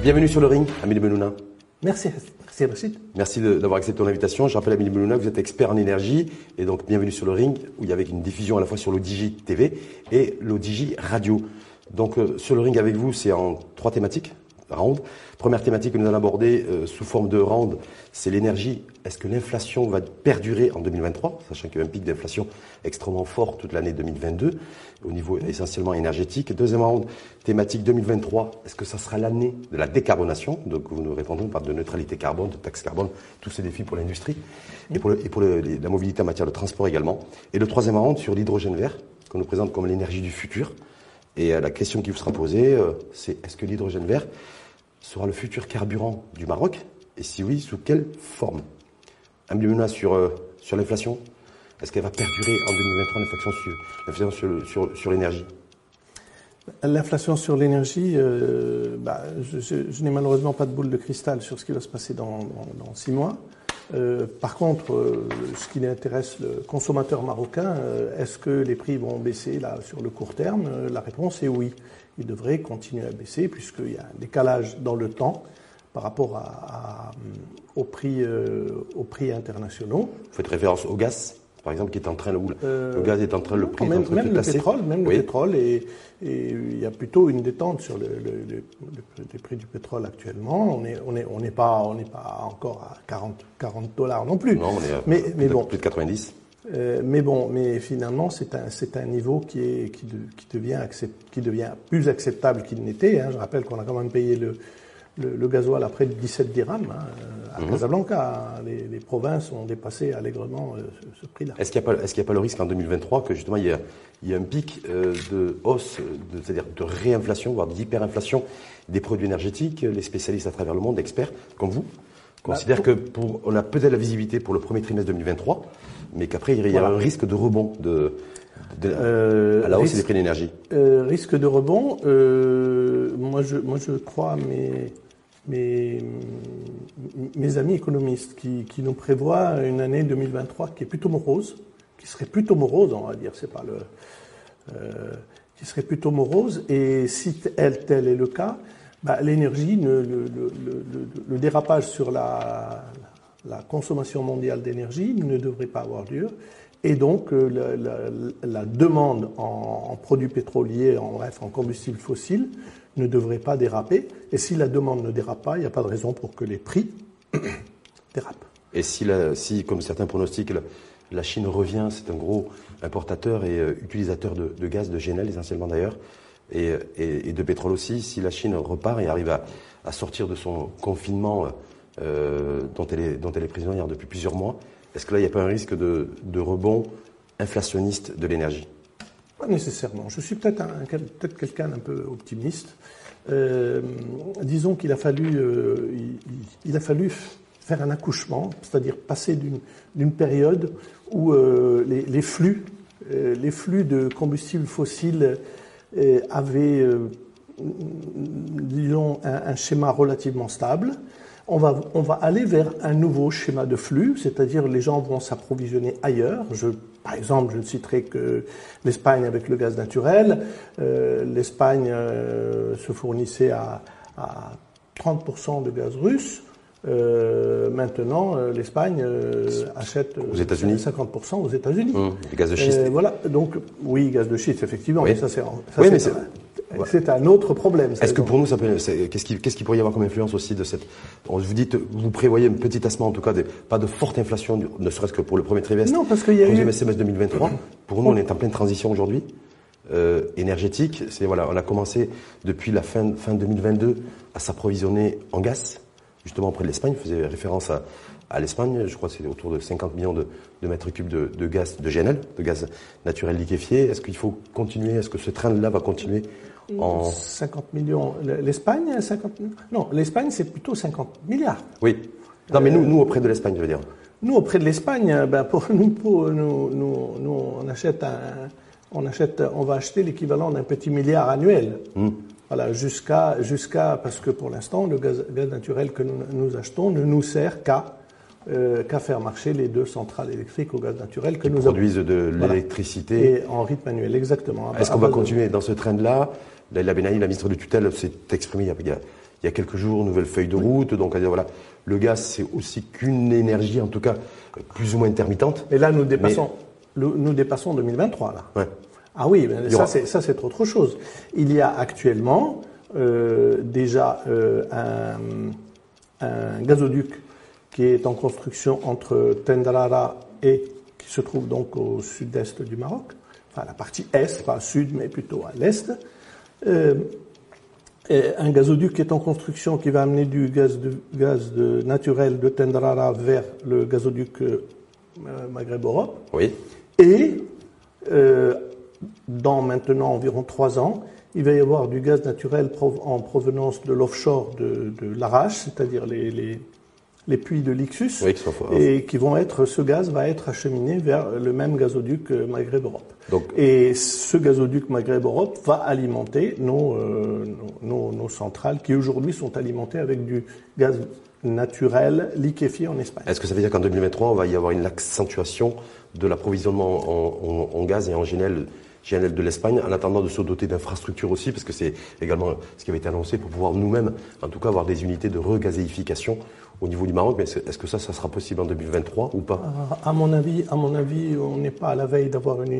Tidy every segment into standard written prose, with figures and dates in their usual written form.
Bienvenue sur le ring, Amélie Bennouna. Merci Rachid. Merci d'avoir accepté ton invitation. Je rappelle Amélie Bennouna, vous êtes expert en énergie et donc bienvenue sur le ring où il y avait une diffusion à la fois sur l'ODJ TV et l'ODJ Radio. Donc sur le ring avec vous, c'est en 3 thématiques, round. Première thématique que nous allons aborder sous forme de round, c'est l'énergie. Est-ce que l'inflation va perdurer en 2023, sachant qu'il y a un pic d'inflation extrêmement fort toute l'année 2022 au niveau essentiellement énergétique. Deuxième round, thématique 2023, est-ce que ça sera l'année de la décarbonation? Donc vous nous répondrez par de neutralité carbone, de taxe carbone, tous ces défis pour l'industrie et pour la mobilité en matière de transport également. Et le troisième round sur l'hydrogène vert, qu'on nous présente comme l'énergie du futur. Et la question qui vous sera posée, c'est est-ce que l'hydrogène vert sera le futur carburant du Maroc? Et si oui, sous quelle forme? Amélie Bennouna, sur l'inflation, est-ce qu'elle va perdurer en 2023, l'inflation sur l'énergie? L'inflation sur l'énergie, je n'ai malheureusement pas de boule de cristal sur ce qui va se passer dans 6 mois. Par contre, ce qui intéresse le consommateur marocain, est-ce que les prix vont baisser là sur le court terme? La réponse est oui. Ils devraient continuer à baisser puisqu'il y a un décalage dans le temps par rapport aux prix internationaux. Vous faites référence au gaz, par exemple, qui est en train le gaz est en train le prix même de passer. Le pétrole et il y a plutôt une détente sur les prix du pétrole actuellement. On n'est pas encore à $40 non plus. Non, on est à plus de 90. Mais finalement, c'est un niveau qui devient plus acceptable qu'il n'était. Je rappelle qu'on a quand même payé le gasoil à près de 17 dirhams à Casablanca. Les provinces ont dépassé allègrement ce prix-là. Est-ce qu'il n'y a pas le risque en 2023 que justement il y a un pic de hausse, c'est-à-dire de réinflation, voire d'hyperinflation des produits énergétiques? Les spécialistes à travers le monde, experts comme vous, considèrent qu'on a peut-être la visibilité pour le premier trimestre 2023, mais qu'après il y a un risque de rebond à la hausse des prix de l'énergie. Risque de rebond, moi je crois à mes amis économistes qui nous prévoient une année 2023 qui est plutôt morose, qui serait plutôt morose, on va dire, c'est pas qui serait plutôt morose, et si tel est le cas, l'énergie, le dérapage sur la consommation mondiale d'énergie ne devrait pas avoir lieu. Et donc, la demande en produits pétroliers, en combustibles fossiles, ne devrait pas déraper. Et si la demande ne dérape pas, il n'y a pas de raison pour que les prix dérapent. Et si, comme certains pronostiquent, la Chine revient, c'est un gros importateur et utilisateur de gaz, de GNL essentiellement d'ailleurs, et de pétrole aussi, si la Chine repart et arrive à sortir de son confinement dont elle est prisonnière depuis plusieurs mois, est-ce que là, il n'y a pas un risque de rebond inflationniste de l'énergie? Pas nécessairement. Je suis peut-être quelqu'un d'un peu optimiste. Disons qu'il a fallu faire un accouchement, c'est-à-dire passer d'une période où les flux de combustibles fossiles avaient, disons, un schéma relativement stable. On va aller vers un nouveau schéma de flux, c'est-à-dire les gens vont s'approvisionner ailleurs. Par exemple, je ne citerai que l'Espagne avec le gaz naturel. L'Espagne se fournissait à 30% de gaz russe. Maintenant, l'Espagne achète aux États-Unis 50% aux États-Unis. Le gaz de schiste. Voilà. Donc, oui, gaz de schiste, effectivement. Oui. Mais c'est un autre problème. Est-ce que pour nous, qu'est-ce qui pourrait y avoir comme influence aussi de cette... Vous prévoyez un petit tassement, en tout cas, pas de forte inflation, ne serait-ce que pour le premier trimestre. Non, parce qu'il y a eu... Deuxième semestre 2023. Pour nous, on est en pleine transition aujourd'hui, énergétique. On a commencé depuis la fin 2022 à s'approvisionner en gaz, justement auprès de l'Espagne. Je faisais référence à l'Espagne. Je crois que c'est autour de 50 millions de mètres cubes de gaz, de GNL, de gaz naturel liquéfié. Est-ce qu'il faut continuer? Est-ce que ce train-là va continuer? 50 millions. L'Espagne, 50 millions. Non, l'Espagne, c'est plutôt 50 milliards. Oui. Non, mais nous auprès de l'Espagne, je veux dire. Nous, auprès de l'Espagne, pour nous, on va acheter l'équivalent d'un petit milliard annuel. Voilà, jusqu'à, parce que pour l'instant, le gaz naturel que nous achetons ne nous sert qu'à faire marcher les 2 centrales électriques au gaz naturel que nous produisent de l'électricité. Et en rythme manuel, exactement. Est-ce qu'on va continuer dans ce trend-là? Laila Ben Ali, la ministre de tutelle, s'est exprimée il y a quelques jours, nouvelle feuille de route. Donc, voilà, le gaz, c'est aussi qu'une énergie, en tout cas, plus ou moins intermittente. Et là, nous dépassons 2023, là. Ouais. Ah oui, ça c'est autre chose. Il y a actuellement déjà un gazoduc qui est en construction entre Tendrara et qui se trouve donc au sud-est du Maroc, enfin la partie est, pas sud mais plutôt à l'est. Un gazoduc qui est en construction qui va amener du gaz naturel de Tendrara vers le gazoduc Maghreb-Europe. Oui. Et dans maintenant environ 3 ans, il va y avoir du gaz naturel en provenance de l'offshore de l'Arrache, c'est-à-dire les puits de l'Ixus, oui, et ce gaz va être acheminé vers le même gazoduc Maghreb-Europe. Et ce gazoduc Maghreb-Europe va alimenter nos centrales qui aujourd'hui sont alimentées avec du gaz naturel liquéfié en Espagne. Est-ce que ça veut dire qu'en 2023, on va y avoir une accentuation de l'approvisionnement en gaz et en GNL de l'Espagne, en attendant de se doter d'infrastructures aussi, parce que c'est également ce qui avait été annoncé pour pouvoir nous-mêmes, en tout cas, avoir des unités de regazéification au niveau du Maroc. Mais est-ce que ça sera possible en 2023 ou pas? À mon avis, on n'est pas à la veille d'avoir des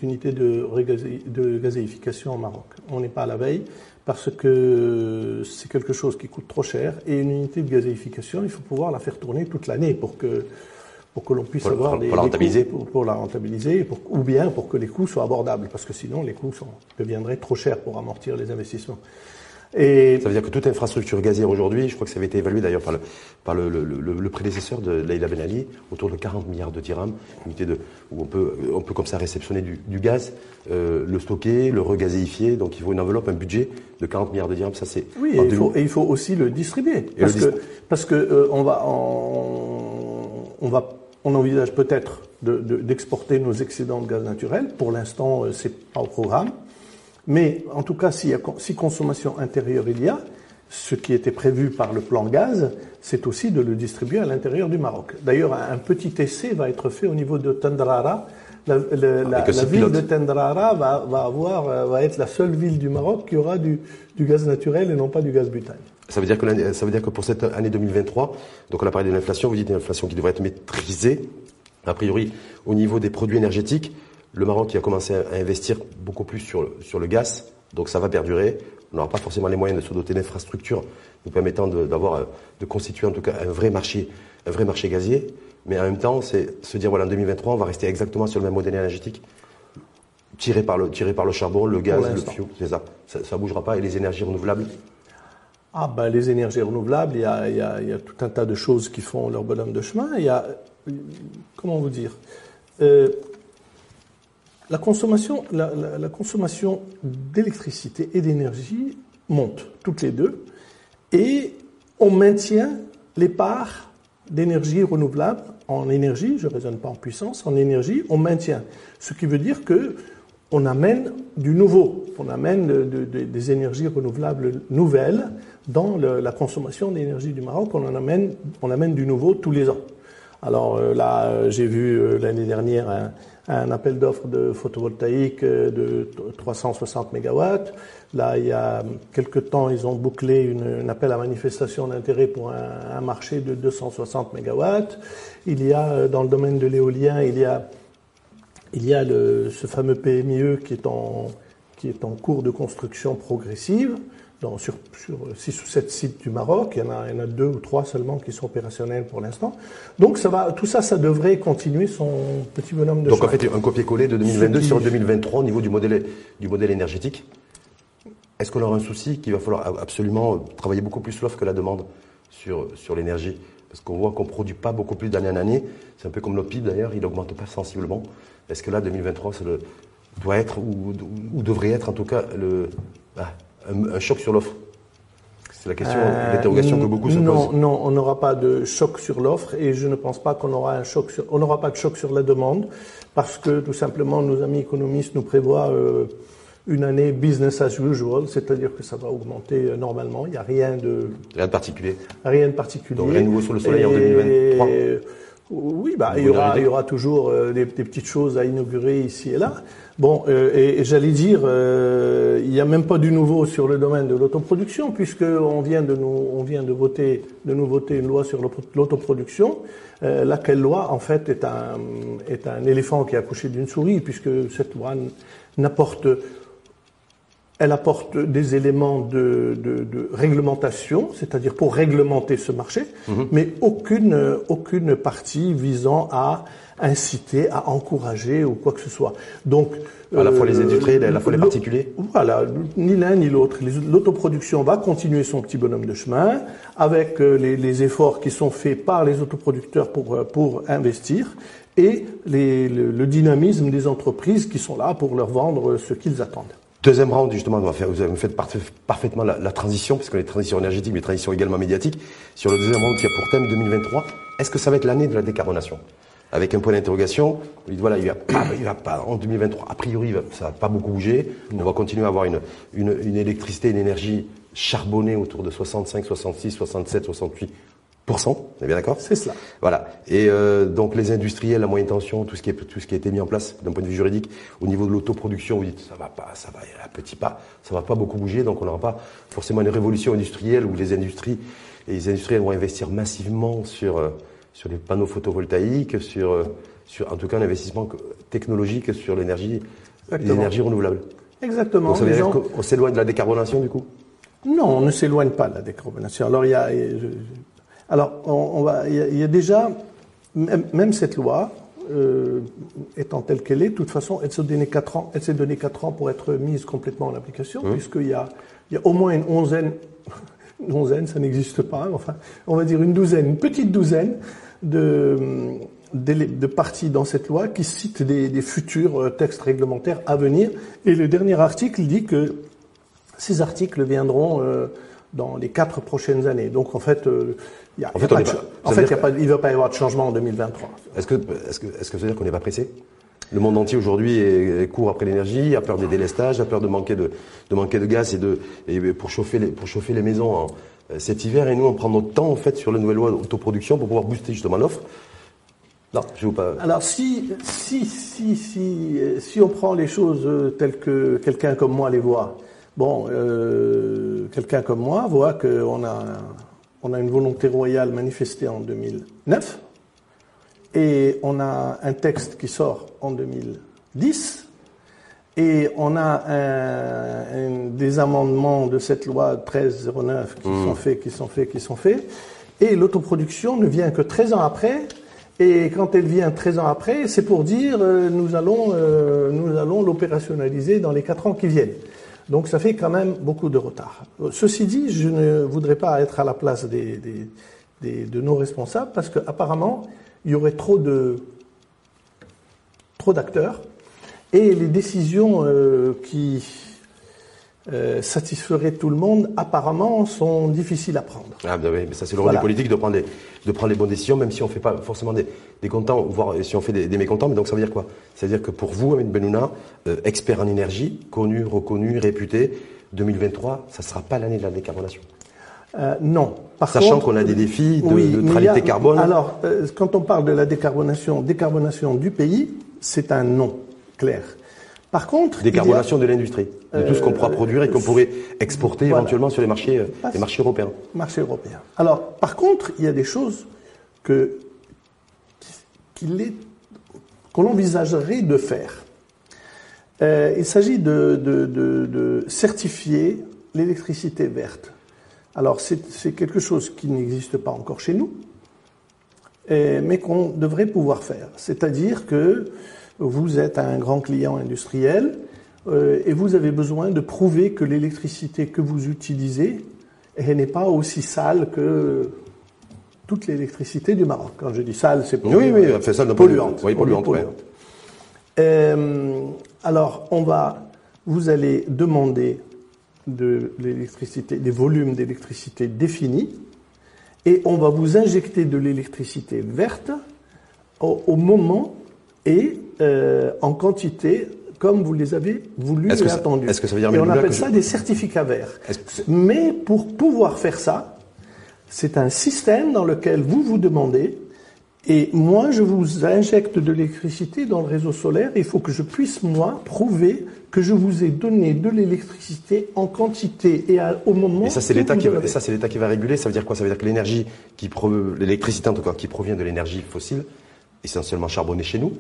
unités de gazéification au Maroc. On n'est pas à la veille parce que c'est quelque chose qui coûte trop cher. Et une unité de gazéification, il faut pouvoir la faire tourner toute l'année pour que l'on puisse avoir des coûts pour la rentabiliser, ou bien pour que les coûts soient abordables, parce que sinon les coûts deviendraient trop chers pour amortir les investissements. Et ça veut dire que toute infrastructure gazière aujourd'hui, je crois que ça avait été évalué d'ailleurs par le prédécesseur de Laila Ben Ali, autour de 40 milliards de dirhams, où on peut comme ça réceptionner du gaz, le stocker, le regazéifier. Donc il faut une enveloppe, un budget de 40 milliards de dirhams. Ça c'est. Oui, et il faut aussi le distribuer, parce que on envisage peut-être d'exporter nos excédents de gaz naturel. Pour l'instant, c'est pas au programme. Mais en tout cas, si consommation intérieure il y a, ce qui était prévu par le plan gaz, c'est aussi de le distribuer à l'intérieur du Maroc. D'ailleurs, un petit essai va être fait au niveau de Tendrara. La ville de Tendrara va être la seule ville du Maroc qui aura du gaz naturel et non pas du gaz butane. Ça veut dire que pour cette année 2023, donc on a parlé de l'inflation, vous dites une inflation qui devrait être maîtrisée. A priori, au niveau des produits énergétiques, le Maroc qui a commencé à investir beaucoup plus sur le gaz, donc ça va perdurer. On n'aura pas forcément les moyens de se doter d'infrastructures nous permettant de constituer en tout cas un vrai marché gazier. Mais en même temps, c'est se dire voilà, en 2023, on va rester exactement sur le même modèle énergétique, tiré par le charbon, le gaz, le fioul, c'est ça. Ça bougera pas. Et les énergies renouvelables? Les énergies renouvelables, il y a tout un tas de choses qui font leur bonhomme de chemin. Il y a, comment vous dire, la consommation d'électricité et d'énergie monte toutes les deux, et on maintient les parts d'énergie renouvelable en énergie, je ne raisonne pas en puissance, en énergie, on maintient. Ce qui veut dire que on amène du nouveau, on amène des énergies renouvelables nouvelles dans la consommation d'énergie du Maroc, on amène du nouveau tous les ans. Alors là, j'ai vu l'année dernière un appel d'offres de photovoltaïque de 360 MW. Là, il y a quelque temps, ils ont bouclé un appel à manifestation d'intérêt pour un marché de 260 MW. Il y a, dans le domaine de l'éolien, il y a ce fameux PMIE qui est en cours de construction progressive. Sur 6 ou 7 sites du Maroc, il y en a 2 ou 3 seulement qui sont opérationnels pour l'instant. Donc tout ça devrait continuer son petit bonhomme de chemin. Donc en fait, un copier-coller de 2022 sur 2023 au niveau du modèle énergétique. Est-ce qu'on aura un souci qu'il va falloir absolument travailler beaucoup plus l'offre que la demande sur l'énergie? Parce qu'on voit qu'on ne produit pas beaucoup plus d'année en année. C'est un peu comme notre PIB d'ailleurs, il n'augmente pas sensiblement. Est-ce que là, 2023, ça doit être, ou devrait être en tout cas, un choc sur l'offre? C'est la question, l'interrogation que beaucoup se posent. Non, on n'aura pas de choc sur l'offre et je ne pense pas qu'on aura on n'aura pas de choc sur la demande parce que tout simplement nos amis économistes nous prévoient une année business as usual, c'est-à-dire que ça va augmenter normalement. Il n'y a rien de particulier. Rien de particulier. Donc rien de nouveau sur le soleil en 2023. Oui, il y aura toujours des petites choses à inaugurer ici et là. Bon, et j'allais dire, il n'y a même pas du nouveau sur le domaine de l'autoproduction, puisque on vient de voter une loi sur l'autoproduction, laquelle loi en fait est un éléphant qui a accouché d'une souris, puisque cette loi elle apporte des éléments de réglementation, c'est-à-dire pour réglementer ce marché, mais aucune partie visant à inciter, à encourager ou quoi que ce soit. Donc, à la fois les industriels et à la fois les particuliers. Voilà, ni l'un ni l'autre. L'autoproduction va continuer son petit bonhomme de chemin avec les efforts qui sont faits par les autoproducteurs pour investir et le dynamisme des entreprises qui sont là pour leur vendre ce qu'ils attendent. Deuxième round, justement, vous avez fait parfaitement la transition, parce qu'on est transition énergétique, mais transition également médiatique. Sur le deuxième round qui a pour thème 2023, est-ce que ça va être l'année de la décarbonation? Avec un point d'interrogation, voilà, il va pas, en 2023, a priori, ça va pas beaucoup bouger. On va continuer à avoir une électricité, une énergie charbonnée autour de 65, 66, 67, 68%. On est bien d'accord? C'est cela. Voilà. Et donc les industriels à moyenne tension, tout ce qui a été mis en place d'un point de vue juridique, au niveau de l'autoproduction, vous dites ça va pas, ça va y aller à petits pas, ça va pas beaucoup bouger, donc on n'aura pas forcément une révolution industrielle où les industriels vont investir massivement sur les panneaux photovoltaïques, sur en tout cas un investissement technologique sur l'énergie renouvelable. Exactement. Donc ça veut dire qu'on s'éloigne de la décarbonation du coup? Non, on ne s'éloigne pas de la décarbonation. Alors il y a déjà, même cette loi, étant telle qu'elle est, de toute façon, elle s'est donné 4 ans. Elle s'est donné 4 ans pour être mise complètement en application, puisqu'il y a au moins une onzaine, ça n'existe pas, enfin, on va dire une petite douzaine de parties dans cette loi qui citent des futurs textes réglementaires à venir. Et le dernier article dit que ces articles viendront dans les 4 prochaines années. Donc en fait, il ne va pas y avoir de changement en 2023. Est-ce que ça veut dire qu'on n'est pas pressé? Le monde entier aujourd'hui court après l'énergie, a peur des délestages, a peur de manquer de gaz et pour chauffer les maisons cet hiver. Et nous, on prend notre temps en fait sur la nouvelle loi d'autoproduction pour pouvoir booster justement l'offre. Non, je veux pas. Alors si on prend les choses telles que quelqu'un comme moi les voit. Bon, quelqu'un comme moi voit qu'on a une volonté royale manifestée en 2009 et on a un texte qui sort en 2010 et on a des amendements de cette loi 1309 qui sont faits et l'autoproduction ne vient que 13 ans après. Et quand elle vient 13 ans après, c'est pour dire nous allons l'opérationnaliser dans les 4 ans qui viennent. Donc ça fait quand même beaucoup de retard. Ceci dit, je ne voudrais pas être à la place de nos responsables parce qu'apparemment, il y aurait trop d'acteurs et les décisions qui satisferaient tout le monde, apparemment, sont difficiles à prendre. Ah ben oui, mais ça c'est le rôle des politiques de prendre les bonnes décisions, même si on ne fait pas forcément des contents, voire si on fait des mécontents. Mais donc ça veut dire quoi? Ça veut dire que pour vous, Hamid Bennouna, expert en énergie, connu, reconnu, réputé, 2023, ça ne sera pas l'année de la décarbonation? Non. Sachant qu'on a des défis de neutralité carbone. Alors, quand on parle de la décarbonation du pays, c'est un non clair. Par contre, décarbonation de l'industrie, de tout ce qu'on pourra produire et qu'on pourrait exporter éventuellement sur les marchés européens. Marchés européens. Alors, par contre, il y a des choses qu'on envisagerait de faire. Il s'agit de certifier l'électricité verte. Alors, c'est quelque chose qui n'existe pas encore chez nous, mais qu'on devrait pouvoir faire. C'est-à-dire que vous êtes un grand client industriel et vous avez besoin de prouver que l'électricité que vous utilisez n'est pas aussi sale que toute l'électricité du Maroc. Quand je dis sale, c'est pour polluante. Oui, polluante. Alors, vous allez demander de l'électricité, des volumes d'électricité définis, et on va vous injecter de l'électricité verte au moment et en quantité comme vous les avez voulu et attendu. Est-ce que ça veut dire, et on appelle ça des certificats verts. Mais pour pouvoir faire ça, c'est un système dans lequel vous vous demandez, et moi je vous injecte de l'électricité dans le réseau solaire, il faut que je puisse, moi, prouver que je vous ai donné de l'électricité en quantité et au moment. Et ça, c'est l'État qui va réguler. Ça veut dire quoi? Ça veut dire que l'électricité en tout cas, qui provient de l'énergie fossile, essentiellement charbonnée chez nous.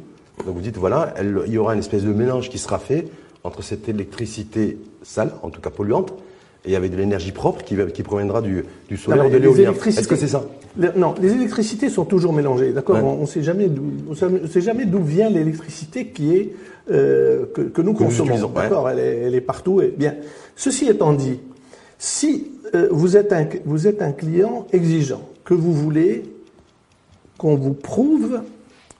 Donc vous dites, voilà, il y aura une espèce de mélange qui sera fait entre cette électricité sale, en tout cas polluante, et avec de l'énergie propre qui proviendra du solaire ou de l'éolien. Est-ce que c'est ça? Non, les électricités sont toujours mélangées, d'accord. Ouais. On ne sait jamais d'où vient l'électricité qui est que nous consommons, d'accord. Ouais. Elle est partout. Et bien, ceci étant dit, si vous êtes un client exigeant, que vous voulez qu'on vous prouve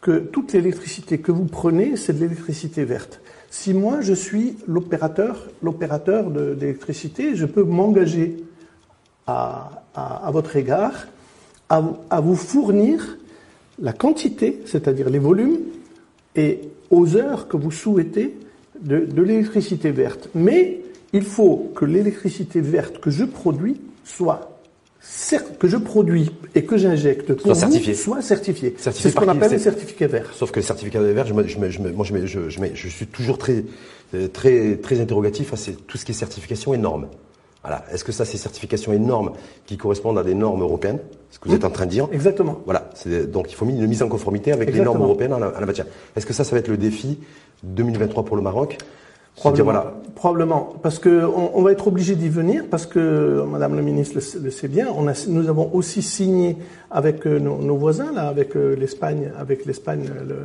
que toute l'électricité que vous prenez, c'est de l'électricité verte. Si moi, je suis l'opérateur d'électricité, je peux m'engager à votre égard à vous fournir la quantité, c'est-à-dire les volumes, et aux heures que vous souhaitez de l'électricité verte. Mais il faut que l'électricité verte que je produis que je produis et que j'injecte pour vous soit certifié. C'est ce qu'on appelle les certificats verts. Sauf que les certificats verts, je suis toujours très interrogatif à tout ce qui est certification et normes. Voilà. Est-ce que ça, c'est certification et normes qui correspondent à des normes européennes? Ce que vous êtes en train de dire. Exactement. Voilà. Donc il faut une mise en conformité avec les normes européennes en la matière. Est-ce que ça va être le défi 2023 pour le Maroc? Probablement, parce que on va être obligé d'y venir, parce que Madame la ministre le sait bien. Nous avons aussi signé avec nos voisins, là, avec l'Espagne,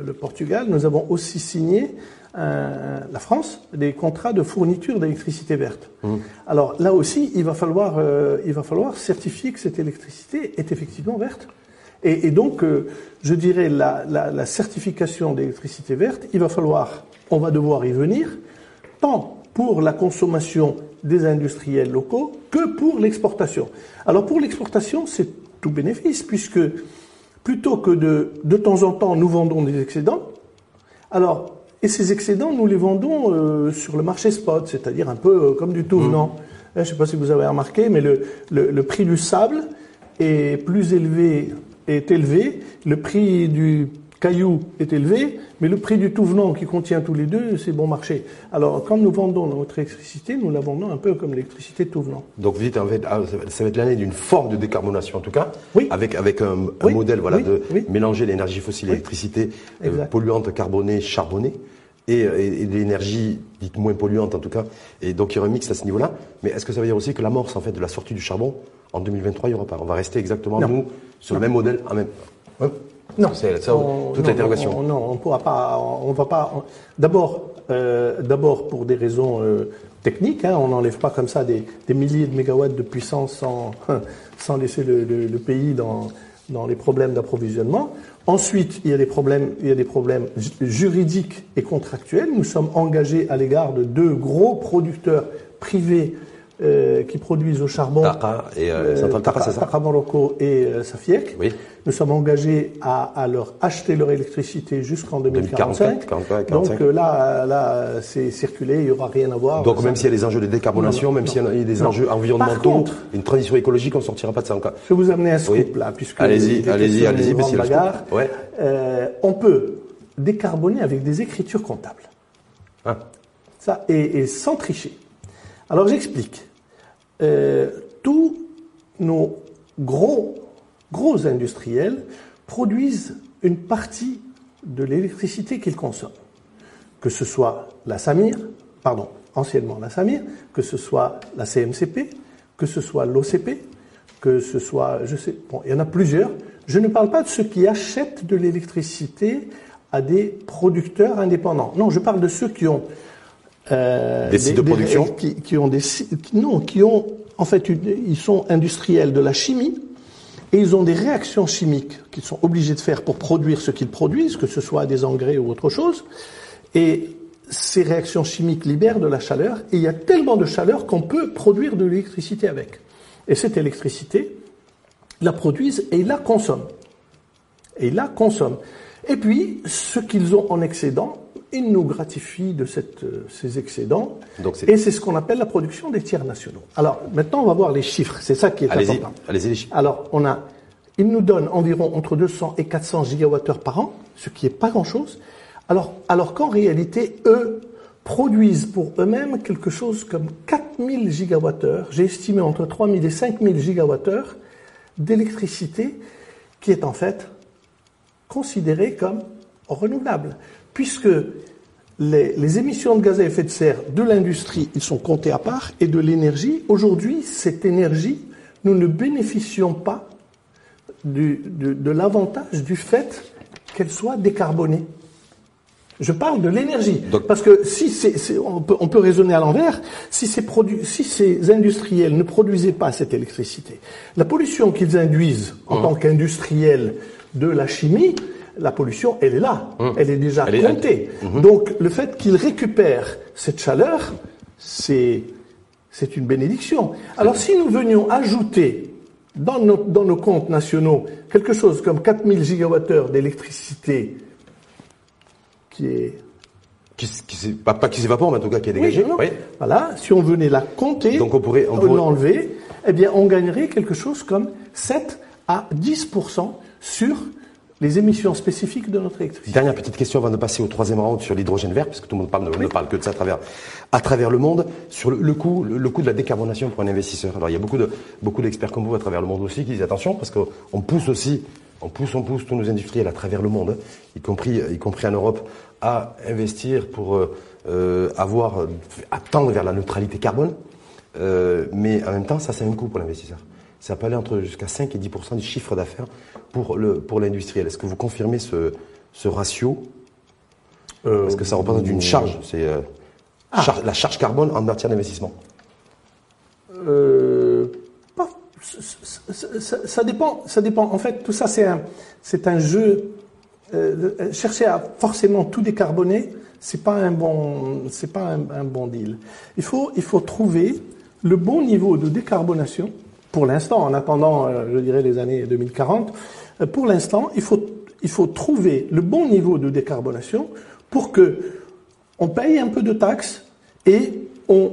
le Portugal. Nous avons aussi signé la France des contrats de fourniture d'électricité verte. Alors là aussi, il va falloir certifier que cette électricité est effectivement verte. Et donc, je dirais la certification d'électricité verte, on va devoir y venir, tant pour la consommation des industriels locaux que pour l'exportation. Alors pour l'exportation, c'est tout bénéfice, puisque plutôt que de temps en temps, nous vendons des excédents, et ces excédents, nous les vendons sur le marché spot, c'est-à-dire un peu comme du tout venant. Je ne sais pas si vous avez remarqué, mais le prix du sable est élevé, le prix du caillou est élevé, mais le prix du tout venant qui contient tous les deux, c'est bon marché. Alors, quand nous vendons notre électricité, nous la vendons un peu comme l'électricité de tout venant. Donc, vous dites, en fait, ça va être l'année d'une forme de décarbonation, en tout cas, oui. avec un modèle, voilà, mélanger l'énergie fossile et l'électricité polluante, carbonée, charbonnée, et de l'énergie dite moins polluante, en tout cas. Et donc, il y aura un mix à ce niveau-là. Mais est-ce que ça veut dire aussi que l'amorce, en fait, de la sortie du charbon, en 2023, il n'y aura pas? On va rester exactement, nous, sur le même modèle, Non, c'est toute l'interrogation. Non, on pourra pas. On va pas. D'abord, pour des raisons techniques, on n'enlève pas comme ça des milliers de mégawatts de puissance sans laisser le pays dans les problèmes d'approvisionnement. Ensuite, il y a des problèmes juridiques et contractuels. Nous sommes engagés à l'égard de deux gros producteurs privés qui produisent au charbon, Taqa et Centrale Taqa, c'est ça? Taqa Morocco et Safiec. Oui. Nous sommes engagés à leur acheter leur électricité jusqu'en 2045. 45. Donc là, c'est circulé, il n'y aura rien à voir. Donc même s'il y a des enjeux de décarbonation, s'il y a des enjeux environnementaux, une transition écologique, on ne sortira pas de ça encore. Je vais vous amener un scoop là, puisque allez-y, mais c'est la bagarre. Ouais. On peut décarboner avec des écritures comptables. Ça, et sans tricher. Alors j'explique. Tous nos gros industriels produisent une partie de l'électricité qu'ils consomment. Que ce soit anciennement la Samir, que ce soit la CMCP, que ce soit l'OCP, que ce soit, il y en a plusieurs. Je ne parle pas de ceux qui achètent de l'électricité à des producteurs indépendants. Non, je parle de ceux qui ont des sites de production, ils sont industriels de la chimie et ils ont des réactions chimiques qu'ils sont obligés de faire pour produire ce qu'ils produisent, que ce soit des engrais ou autre chose. Et ces réactions chimiques libèrent de la chaleur et il y a tellement de chaleur qu'on peut produire de l'électricité avec. Et cette électricité, ils la produisent et ils la consomment. Et puis, ce qu'ils ont en excédent, ils nous gratifient de ces excédents. Et c'est ce qu'on appelle la production des tiers nationaux. Alors, maintenant, on va voir les chiffres. C'est ça qui est important. Allez-y, les chiffres. Alors, ils nous donnent environ entre 200 et 400 gigawattheures par an, ce qui n'est pas grand-chose. Alors qu'en réalité, eux produisent pour eux-mêmes quelque chose comme 4000 gigawattheures. J'ai estimé entre 3000 et 5000 gigawattheures d'électricité qui est en fait considérée comme renouvelable. Puisque les émissions de gaz à effet de serre de l'industrie, ils sont comptés à part, et de l'énergie, aujourd'hui, cette énergie, nous ne bénéficions pas de l'avantage du fait qu'elle soit décarbonée. Je parle de l'énergie, parce que on peut raisonner à l'envers. Si ces industriels ne produisaient pas cette électricité, la pollution qu'ils induisent en tant qu'industriels de la chimie, la pollution, elle est là, elle est déjà comptée. Donc le fait qu'ils récupèrent cette chaleur, c'est une bénédiction. Alors si nous venions ajouter dans nos comptes nationaux quelque chose comme 4000 gigawattheures d'électricité qui s'évapore, mais en tout cas qui est dégagé. Oui. Voilà, si on venait la compter, donc on pourrait l'enlever, eh bien on gagnerait quelque chose comme 7 à 10% sur les émissions spécifiques de notre électricité. Dernière petite question avant de passer au troisième round sur l'hydrogène vert, parce que tout le monde ne parle que de ça à travers le monde, sur le coût de la décarbonation pour un investisseur. Alors il y a beaucoup d'experts comme vous à travers le monde aussi qui disent attention, parce qu'on pousse tous nos industriels à travers le monde, y compris en Europe, à investir pour à tendre vers la neutralité carbone. Mais en même temps, ça c'est un coût pour l'investisseur. Ça peut aller jusqu'à 5 et 10% du chiffre d'affaires pour l'industriel. Est-ce que vous confirmez ce ratio? Parce que ça représente une charge. C'est la charge carbone en matière d'investissement. Ça dépend. En fait, tout ça, c'est un jeu. Chercher à forcément tout décarboner, c'est pas un bon deal. Il faut trouver le bon niveau de décarbonation. Pour l'instant, en attendant, je dirais, les années 2040, pour l'instant, il faut trouver le bon niveau de décarbonation pour que on paye un peu de taxes et on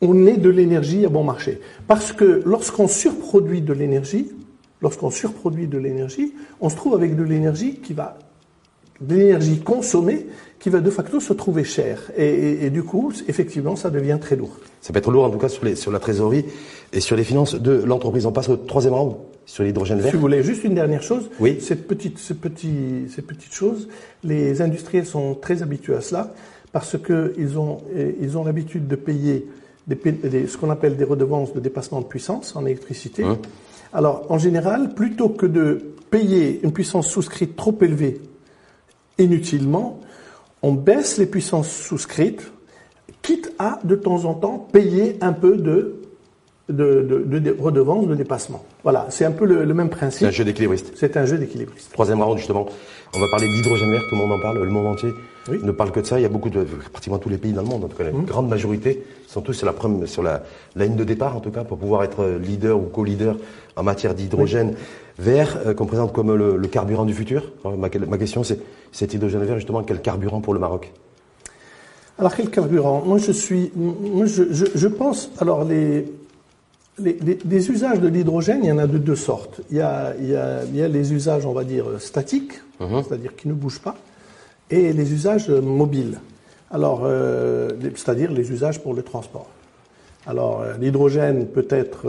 ait de l'énergie à bon marché. Parce que lorsqu'on surproduit de l'énergie, on se trouve avec de l'énergie consommée qui va de facto se trouver chère. Et du coup, effectivement, ça devient très lourd. Ça peut être lourd, en tout cas, sur la trésorerie et sur les finances de l'entreprise. On passe au troisième round, sur l'hydrogène vert. Si vous voulez, juste une dernière chose. Oui. Ces petites choses, les industriels sont très habitués à cela parce qu'ils ont l'habitude de payer ce qu'on appelle des redevances de dépassement de puissance en électricité. Alors, en général, plutôt que de payer une puissance souscrite trop élevée inutilement, on baisse les puissances souscrites, quitte à, de temps en temps, payer un peu de redevances de dépassement. Voilà, c'est un peu le même principe. C'est un jeu d'équilibriste. C'est un jeu d'équilibriste. Troisième round, justement, on va parler d'hydrogène vert, tout le monde en parle, le monde entier ne parle que de ça. Il y a pratiquement tous les pays dans le monde, en tout cas, une grande majorité, sont tous sur la ligne de départ, en tout cas, pour pouvoir être leader ou co-leader en matière d'hydrogène vert, qu'on présente comme le carburant du futur. Alors, ma question, c'est cet hydrogène vert, justement, quel carburant pour le Maroc? Alors, quel carburant? Moi, je pense, alors, les usages de l'hydrogène, il y en a de deux sortes. Il y a les usages, on va dire, statiques, c'est-à-dire qui ne bougent pas, et les usages mobiles, alors, c'est-à-dire les usages pour le transport. Alors, l'hydrogène peut être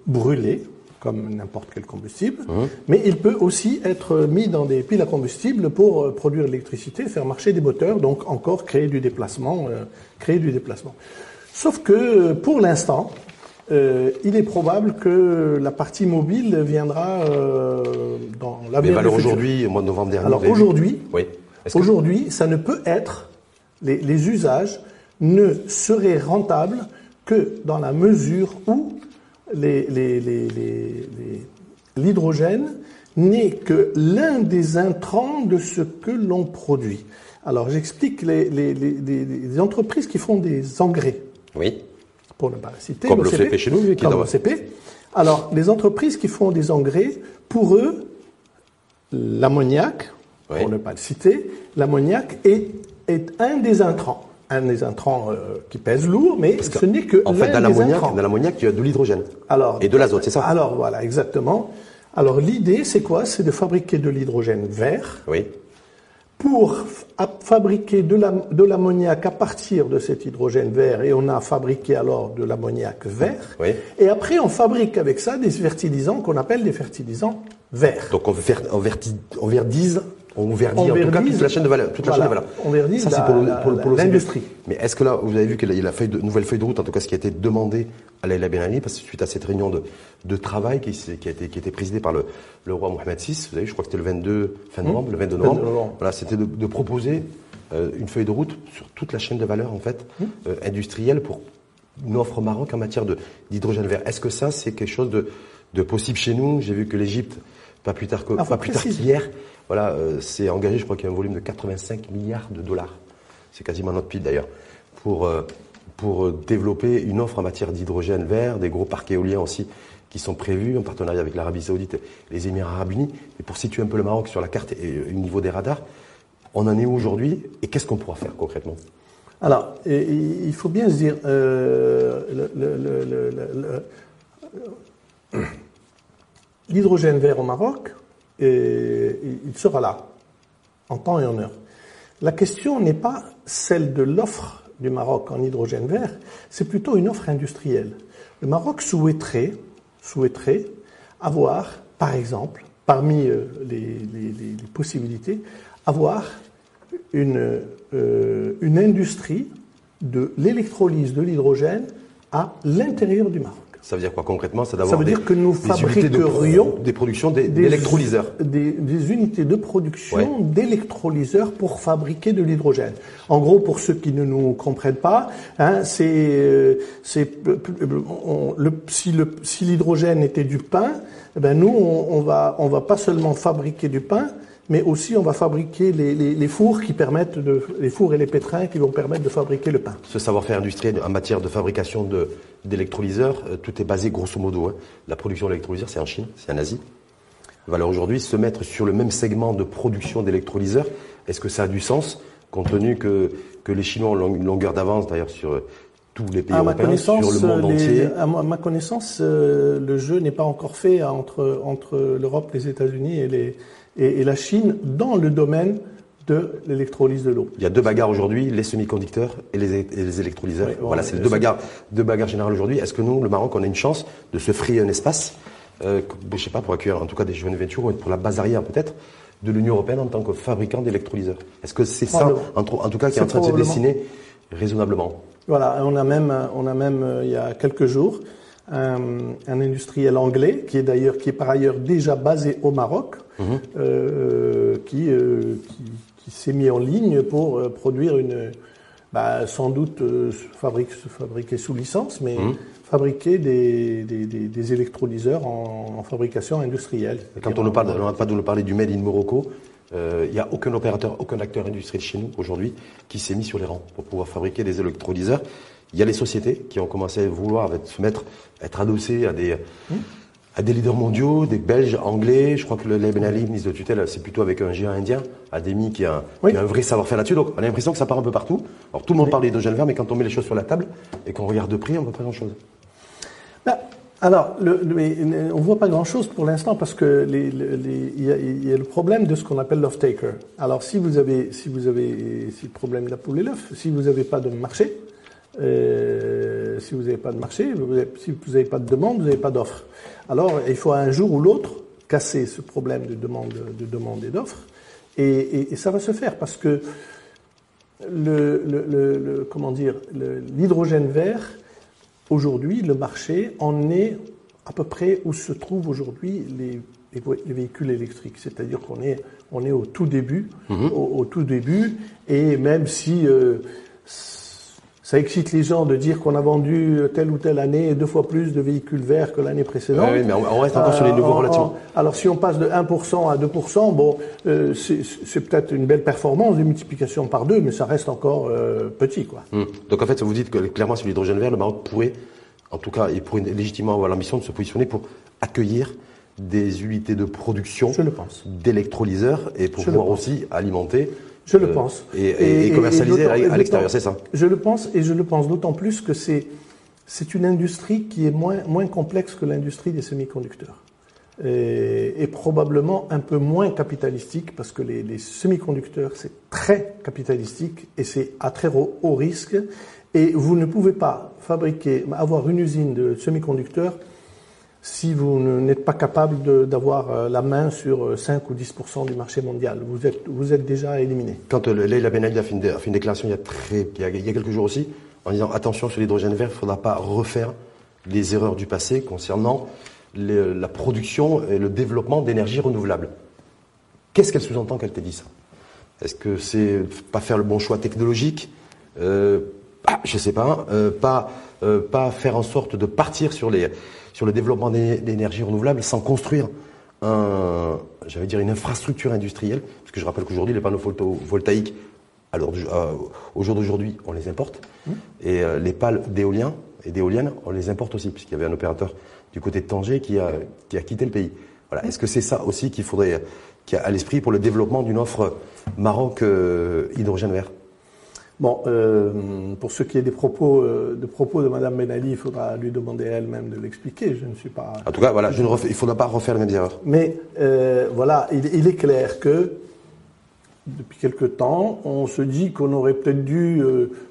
brûlé, comme n'importe quel combustible, mais il peut aussi être mis dans des piles à combustible pour produire de l'électricité, faire marcher des moteurs, donc encore créer du déplacement. Sauf que, pour l'instant, il est probable que la partie mobile viendra dans l'avenir. Mais alors aujourd'hui, au mois de novembre dernier. Alors aujourd'hui, ça ne peut être, les usages ne seraient rentables que dans la mesure où l'hydrogène n'est que l'un des intrants de ce que l'on produit. Alors, j'explique les entreprises qui font des engrais. Oui. Pour ne pas la citer. Comme l'OCP chez nous, qui est comme l'OCP. Alors, les entreprises qui font des engrais, pour eux, l'ammoniac, pour ne pas le citer, l'ammoniac est un des intrants. Un des intrants qui pèse lourd, mais ce n'est que en fait, dans l'ammoniac, tu as de l'hydrogène et de l'azote, c'est ça? Alors, voilà, exactement. Alors, l'idée, c'est quoi? C'est de fabriquer de l'hydrogène vert. Oui. Pour fabriquer de l'ammoniac à partir de cet hydrogène vert, et on a fabriqué alors de l'ammoniac vert, oui. Et après on fabrique avec ça des fertilisants qu'on appelle des fertilisants verts. Donc on verdise en tout cas toute la chaîne de valeur. On verdise ça, c'est pour l'industrie. Mais est-ce que là, vous avez vu qu'il y a la nouvelle feuille de route, en tout cas ce qui a été demandé à Leïla Ben Ali, parce que suite à cette réunion de travail qui a été présidée par le roi Mohamed VI, vous avez vu, je crois que c'était le 22 novembre. Voilà, c'était de proposer une feuille de route sur toute la chaîne de valeur en fait industrielle pour une offre au Maroc en matière d'hydrogène vert. Est-ce que ça, c'est quelque chose de possible chez nous? J'ai vu que l'Égypte, pas plus tard qu'hier, voilà, s'est engagé, je crois qu'il y a un volume de 85 milliards de dollars. C'est quasiment notre PIB d'ailleurs. Pour développer une offre en matière d'hydrogène vert, des gros parcs éoliens aussi qui sont prévus en partenariat avec l'Arabie Saoudite et les Émirats Arabes Unis. Et pour situer un peu le Maroc sur la carte et au niveau des radars, on en est où aujourd'hui et qu'est-ce qu'on pourra faire concrètement? Alors, il faut bien se dire, l'hydrogène vert au Maroc, il sera là, en temps et en heure. La question n'est pas celle de l'offre du Maroc en hydrogène vert, c'est plutôt une offre industrielle. Le Maroc souhaiterait avoir, par exemple, parmi les possibilités, avoir une industrie de l'électrolyse de l'hydrogène à l'intérieur du Maroc. Ça veut dire quoi concrètement? Ça veut dire que nous fabriquerions des productions d'électrolyseurs. Des unités de production d'électrolyseurs pour fabriquer de l'hydrogène. En gros, pour ceux qui ne nous comprennent pas, si l'hydrogène était du pain, ben nous on va pas seulement fabriquer du pain, mais aussi on va fabriquer les fours les fours et les pétrins qui vont permettre de fabriquer le pain. Ce savoir-faire industriel en matière de fabrication d'électrolyseurs, tout est basé grosso modo. La production d'électrolyseurs, c'est en Chine, c'est en Asie. Alors aujourd'hui, se mettre sur le même segment de production d'électrolyseurs, est-ce que ça a du sens, compte tenu que les Chinois ont une longueur d'avance d'ailleurs sur tous les pays européens, sur le monde entier? À ma connaissance, le jeu n'est pas encore fait entre l'Europe, les États-Unis et la Chine dans le domaine de l'électrolyse de l'eau. Il y a deux bagarres aujourd'hui, les semi-conducteurs et les électrolyseurs. Voilà, c'est deux bagarres générales aujourd'hui. Est-ce que nous, le Maroc, on a une chance de se frayer un espace, je sais pas, pour accueillir en tout cas des jeunes ventures ou pour la base arrière peut-être de l'Union européenne en tant que fabricant d'électrolyseurs? Est-ce que c'est ça, en tout cas, qui est en train de se dessiner raisonnablement? Voilà, on a même il y a quelques jours un industriel anglais qui est par ailleurs déjà basé au Maroc, qui s'est mis en ligne pour produire sans doute fabriquer sous licence, mais fabriquer des électrolyseurs en fabrication industrielle. Et quand on n'arrête pas de nous parler du Made in Morocco, il n'y a aucun opérateur, aucun acteur industriel chez nous aujourd'hui qui s'est mis sur les rangs pour pouvoir fabriquer des électrolyseurs. Il y a les sociétés qui ont commencé à vouloir être adossées à des leaders mondiaux, des Belges, Anglais. Je crois que le Ben Ali, ministre de tutelle, c'est plutôt avec un géant indien, Ademi, qui a un vrai savoir-faire là-dessus. Donc on a l'impression que ça part un peu partout. Alors tout le monde parle d'hydrogène vert, mais quand on met les choses sur la table et qu'on regarde de près, on ne voit pas grand-chose. Alors, on voit pas grand-chose pour l'instant parce que il y a le problème de ce qu'on appelle l'off-taker. Alors, si le problème de la poule et l'œuf, si vous n'avez pas de marché, si vous n'avez pas de demande, vous n'avez pas d'offre. Alors, il faut un jour ou l'autre casser ce problème de demande et d'offre, et ça va se faire parce que l'hydrogène vert. Aujourd'hui, le marché en est à peu près où se trouvent aujourd'hui les véhicules électriques. C'est-à-dire qu'on est au tout début, au tout début, et même si Ça excite les gens de dire qu'on a vendu telle ou telle année 2 fois plus de véhicules verts que l'année précédente. Oui, mais on reste encore sur les niveaux relativement. Alors si on passe de 1% à 2%, bon, c'est peut-être une belle performance de multiplication par 2, mais ça reste encore petit, quoi. Donc en fait, vous dites que clairement sur l'hydrogène vert, le Maroc pourrait, en tout cas, il pourrait légitimement avoir l'ambition de se positionner pour accueillir des unités de production d'électrolyseurs et pour pouvoir aussi alimenter. Je le pense. Et commercialiser à l'extérieur, c'est ça? Je le pense, et je le pense d'autant plus que c'est une industrie qui est moins complexe que l'industrie des semi-conducteurs. Et probablement un peu moins capitalistique, parce que les semi-conducteurs, c'est très capitalistique et c'est à très haut risque. Et vous ne pouvez pas avoir une usine de semi-conducteurs si vous n'êtes pas capable d'avoir la main sur 5 ou 10% du marché mondial. Vous êtes déjà éliminé. Quand Leïla Ben Ali a fait une déclaration il y a quelques jours aussi, en disant attention sur l'hydrogène vert, il ne faudra pas refaire les erreurs du passé concernant la production et le développement d'énergie renouvelable. Qu'est-ce qu'elle sous-entend quand elle te dit ça? Est-ce que c'est pas faire le bon choix technologique? Je sais pas. Pas faire en sorte de partir sur le développement d'énergie renouvelable sans construire une infrastructure industrielle, parce que je rappelle qu'aujourd'hui les panneaux photovoltaïques, au jour d'aujourd'hui, on les importe, et les pales d'éolien et d'éoliennes, on les importe aussi, puisqu'il y avait un opérateur du côté de Tanger qui a quitté le pays. Voilà. Est-ce que c'est ça aussi qu'il a à l'esprit pour le développement d'une offre Maroc hydrogène vert? Bon, pour ce qui est des propos de Madame Ben Ali, il faudra lui demander elle-même de l'expliquer. Je ne suis pas. En tout cas, voilà, il ne faudra pas refaire les mêmes erreurs. Mais voilà, il est clair que depuis quelque temps, on se dit qu'on aurait peut-être dû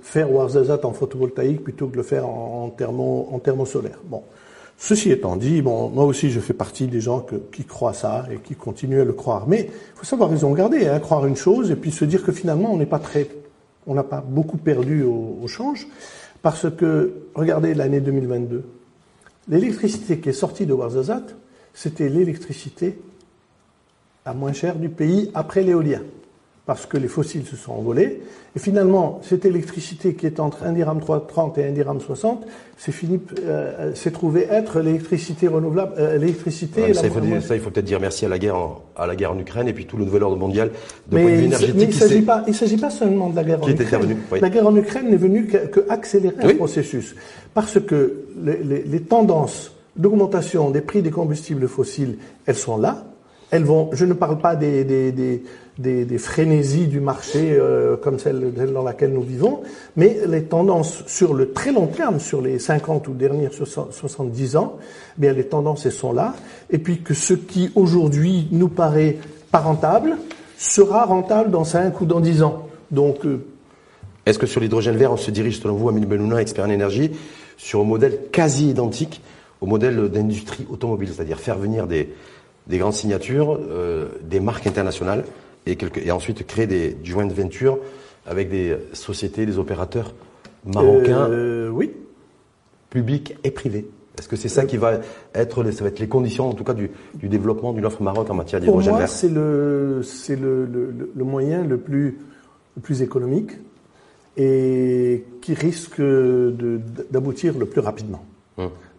faire Ouarzazate en photovoltaïque plutôt que de le faire en thermosolaire. Bon, ceci étant dit, bon, moi aussi je fais partie des gens qui croient ça et qui continuent à le croire. Mais il faut savoir raison garder, croire une chose et puis se dire que finalement on n'a pas beaucoup perdu au change, parce que, regardez l'année 2022, l'électricité qui est sortie de Ouarzazate, c'était l'électricité la moins chère du pays après l'éolien, parce que les fossiles se sont envolés, et finalement, cette électricité qui est entre 1,30 dirham et 1,60 dirham, s'est trouvée être l'électricité renouvelable, l'électricité... Ça, il faut peut-être dire merci à la guerre en Ukraine et puis tout le nouvel ordre mondial de point de vue énergétique. Mais il ne s'agit pas seulement de la guerre en Ukraine. Oui. La guerre en Ukraine n'est venue que accélérer un processus. Parce que les tendances d'augmentation des prix des combustibles fossiles, elles sont là. Elles vont, je ne parle pas des frénésies du marché comme celle dans laquelle nous vivons, mais les tendances sur le très long terme, sur les 50 ou dernières 70 ans, eh bien les tendances elles sont là, et puis que ce qui aujourd'hui nous paraît pas rentable sera rentable dans 5 ou dans 10 ans. Donc, est-ce que sur l'hydrogène vert, on se dirige selon vous, Amin Bennouna, expert en énergie, sur un modèle quasi identique au modèle d'industrie automobile, c'est-à-dire faire venir des grandes signatures, des marques internationales, et ensuite créer des joint ventures avec des sociétés, des opérateurs marocains, oui, publics et privés. Est-ce que c'est ça qui va être les conditions, en tout cas, du développement d'une offre Maroc en matière d'hydrogène vert? Pour moi, c'est le moyen le plus économique et qui risque d'aboutir le plus rapidement.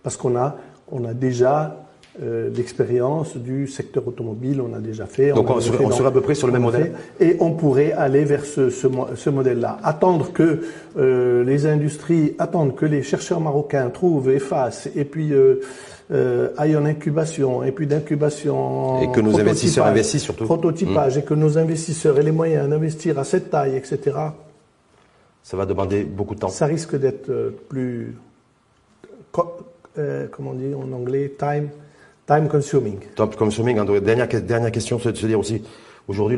Parce qu'on a déjà l'expérience du secteur automobile, on a déjà fait. Donc on serait à peu près sur le même modèle. Et on pourrait aller vers ce modèle-là. Attendre que les industries, attendre que les chercheurs marocains trouvent, effacent, et puis aillent en incubation, et puis d'incubation et que nos investisseurs investissent surtout. Prototypage, et que nos investisseurs aient les moyens d'investir à cette taille, etc. Ça va demander beaucoup de temps. Ça risque d'être plus, comment on dit en anglais, time consuming. Time consuming. Dernière question, c'est de se dire aussi, aujourd'hui,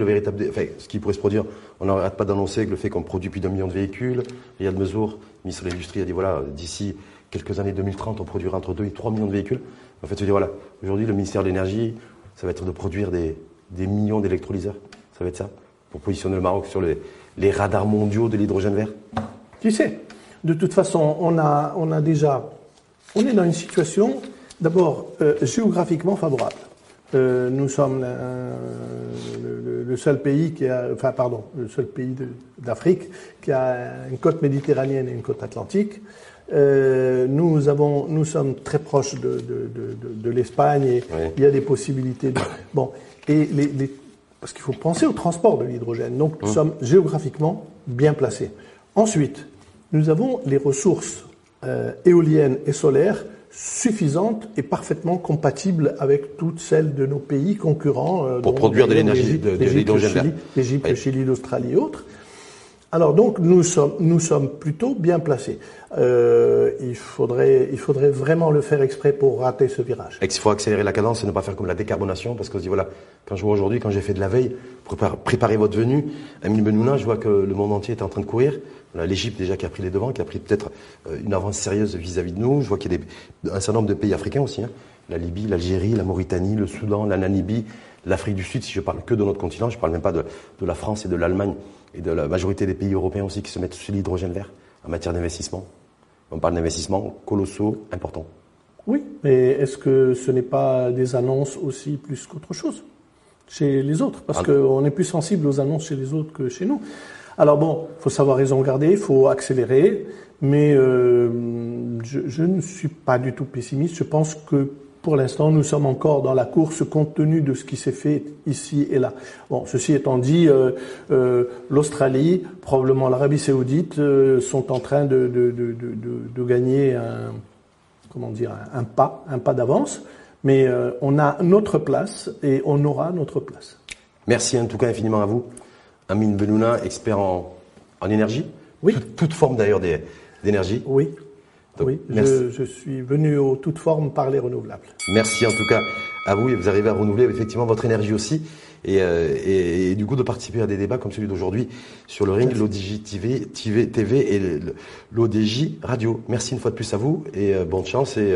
ce qui pourrait se produire, on n'arrête pas d'annoncer que le fait qu'on produit plus d'1 million de véhicules. Riyad Mezour, ministre de l'Industrie, a dit voilà, d'ici quelques années 2030, on produira entre 2 et 3 millions de véhicules. En fait, se dire voilà, aujourd'hui, le ministère de l'Énergie, ça va être de produire des millions d'électrolyseurs. Ça va être ça, pour positionner le Maroc sur les radars mondiaux de l'hydrogène vert. Qui sait? De toute façon, on est dans une situation, d'abord, géographiquement favorable. Nous sommes le seul pays qui a, le seul pays d'Afrique qui a une côte méditerranéenne et une côte atlantique. Nous sommes très proches de l'Espagne et il y a des possibilités. Parce qu'il faut penser au transport de l'hydrogène. Donc, nous sommes géographiquement bien placés. Ensuite, nous avons les ressources éoliennes et solaires suffisantes et parfaitement compatibles avec toutes celles de nos pays concurrents. Pour produire de l'énergie, de l'hydrogène vert. L'Égypte, le Chili, l'Australie et autres. Alors donc nous sommes plutôt bien placés. Il faudrait vraiment le faire exprès pour rater ce virage. Et qu'il faut accélérer la cadence et ne pas faire comme la décarbonation, parce qu'on se dit voilà, quand je vois aujourd'hui, quand j'ai fait de la veille pour préparer votre venue, Amine Bennouna, je vois que le monde entier est en train de courir. L'Égypte déjà qui a pris les devants, qui a pris peut-être une avance sérieuse vis-à-vis de nous. Je vois qu'il y a un certain nombre de pays africains aussi, hein. La Libye, l'Algérie, la Mauritanie, le Soudan, la Namibie, l'Afrique du Sud. Si je parle que de notre continent, je parle même pas de la France et de l'Allemagne et de la majorité des pays européens aussi qui se mettent sur l'hydrogène vert en matière d'investissement. On parle d'investissements colossaux, importants. Oui, mais est-ce que ce n'est pas des annonces aussi plus qu'autre chose chez les autres? Parce qu'on est plus sensible aux annonces chez les autres que chez nous. Alors bon, il faut savoir raison garder, il faut accélérer, mais je ne suis pas du tout pessimiste. Je pense que pour l'instant, nous sommes encore dans la course compte tenu de ce qui s'est fait ici et là. Bon, ceci étant dit, l'Australie, probablement l'Arabie Saoudite, sont en train de gagner un pas d'avance. Mais on a notre place et on aura notre place. Merci en tout cas infiniment à vous, Amine Bennouna, expert en énergie. Oui. Toute forme d'ailleurs d'énergie. Oui. Donc, oui, je suis venu aux toutes formes par les renouvelables. Merci en tout cas à vous et vous arrivez à renouveler effectivement votre énergie aussi et du coup de participer à des débats comme celui d'aujourd'hui sur le ring, l'ODJ TV et l'ODJ Radio. Merci une fois de plus à vous et bonne chance et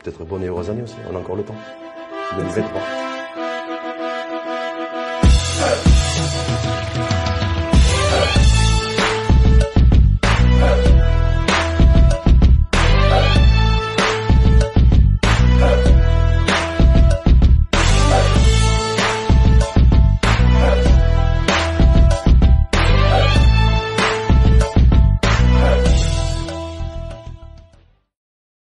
peut-être bonne et heureuse année aussi, on a encore le temps. 2023.